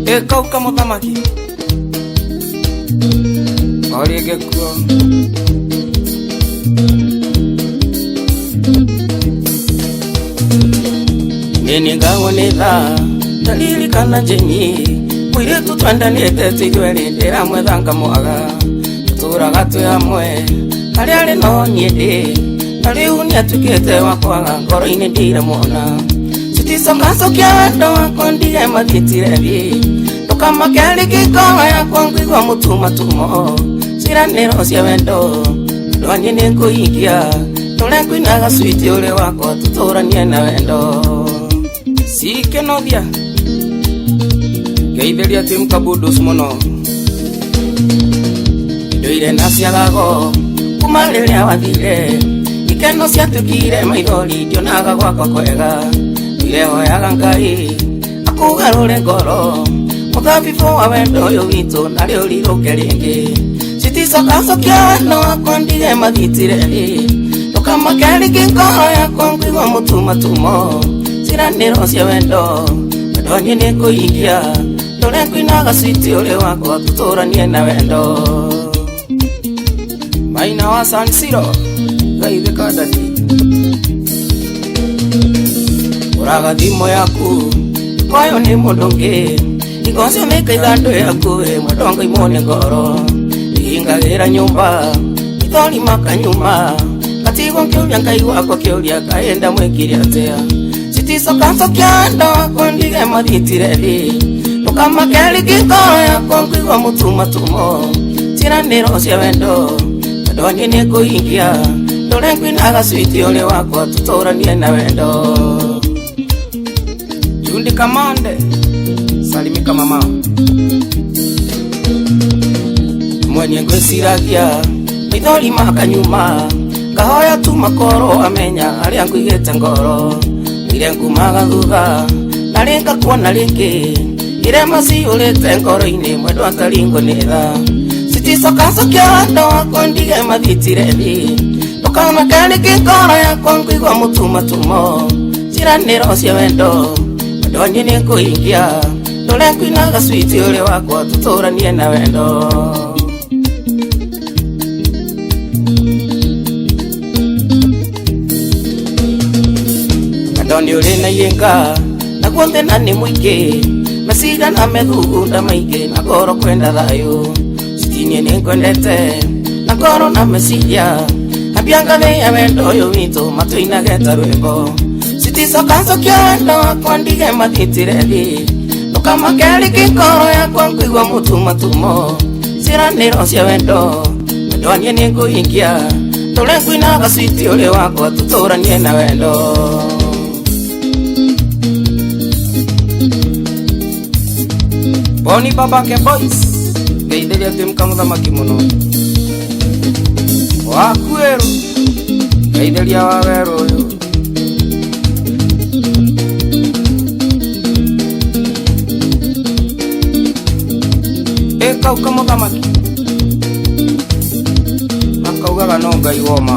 Kauka muthamaki orige kuo nini ngawonetha dalili kana jenyi mwire tutwandanite tigwerindira mwethanga mwaga turaga tuyamwe ari ari no niende ari unia tukete wakwaga ngoro-ini ndire mona sitisokasokia wendo wakwa ndige mathitirethi ndukamakeri gikoro yakwa ngwigua mutumatumo ciraniro cia wendo ndwanye ninguhingia tore kwinaga switi uri wakwa tuturanie na wendo sikenothia geithĩria Tim Kabudus muno ndoire na ciagago kuma rĩrĩa wathire ikeno ciatukire maithori ndionaga gwakwa kwega ndirehoyaga Ngai akugarũre ngoro muthabibu wa wendo ũyũ witũ narĩo rirũke rĩngĩ citicokacokia wendo wakwa ndige mathitire ndukamakeri ngoro yakwa ngwigua mutumatumo ciranĩro cia wendo ndonye nĩngũhingia ndore kwinaga switi uri wakwa tuturanie na wendo Maina wa San Siro gaithĩka ndati uraga thimo yaku koyo nĩ mũndũ ũngĩ igocio nĩkaitha andũ yaku mũndũ Ngai mone ngoro ingagĩra nyũmba ithori makanyuma gatigwo ngĩũria Ngai wakwa kĩũria kaenda mwĩkire atĩa citicokacokia wendo wakwa ndige mathitire ndukamakeri ngoro yakwa ngwigua mutumatumo ciranĩro cia wendo ndonye nĩngũhingia ndore kwinaga switi uri wakwa tuturanie na wendo Jundi Kamande salimika mama mwenye ngwĩciragia maithori makanyuma ngahoya tu makoro amenya arĩa ngũigĩte ngoro ire ngumaga thutha na rĩnga kuona rĩngĩ ire maciũrĩte ngoro-inĩ mwendo ataringo nĩ tha citicokacokia wendo wakwa ndige mathitirethi ndukamakeri ngoro yakwa ngwigua mutumatumo ciranĩro cia wendo ndonye nĩngũhingia ndore kwinaga switi uri wakwa tuturanie na wendo Ndoni uri na yenga na guothe na nĩ mũingĩ macira na methugunda maingĩ na ngoro kwenda thayo citinye nĩngwendete na ngoro na meciria ambia ngathĩ ya wendo ũyũ witũ matũinage ta rwĩmbo citicokacokia wendo wakwa ndige mathitire ndukamakeri ngoro yakwa ngwigua mutumatumo ciranĩro cia wendo ndonye nĩngũhingia ndore kwinaga switi uri wakwa tuturanie na wendo Boni Babake Boys geithĩria Tim Kamuthamaki muno wakueru geithĩria wa weru ũyũ Kauka muthamaki akaugaga no Ngai woma